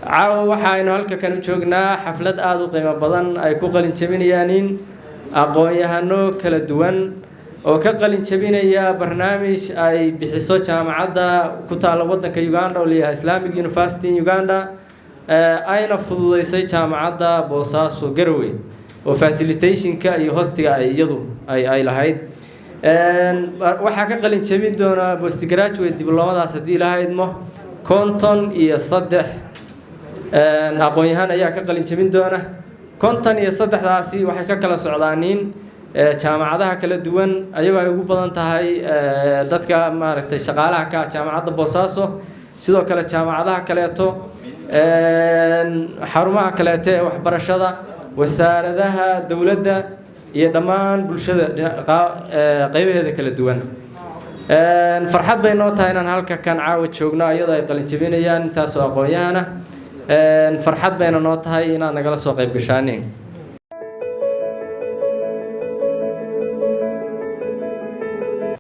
caawa waxaaynu halka kan u joognaa xaflad aad u qiimo badan ay ku qalin jabinayaan aqoon-yahano kala duwan oo ka qalin jabinaya barnaamij ay bixiso jaamacadda ku taala wadanka Uganda oo leeyahay Islamic University in Uganda ayna fududeysay jaamacadda Boosaaso Garowe oo facilitation-ka iyo hostiga ay iyadu ay lahayd waxa ka qalin jabin doona postgraduate diplomadaas hadii lahaydmo konton iyo 3 aqoon-yahan ayaa ka qalin jabin doona konton iyo 3daasi waxay ka kala socdaaniin jaamacadaha kala duwan ayagoo ay ugu badan tahay dadka maaragtay shaqaalaha ka jaamacadda Boosaaso sidoo kale jaamacadaha kaleeto xarumaha kaleeto ee waxbarashada wasaaradaha dawladda iyo dhammaan bulshada qaybaheeda kala duwan farxad bay noo tahay inaan halka kan caawa joogno iyadoo ay qalin jabinayaan intaas oo aqoon-yahana farxad bayna noo tahay inaad nagala soo qayb gashaan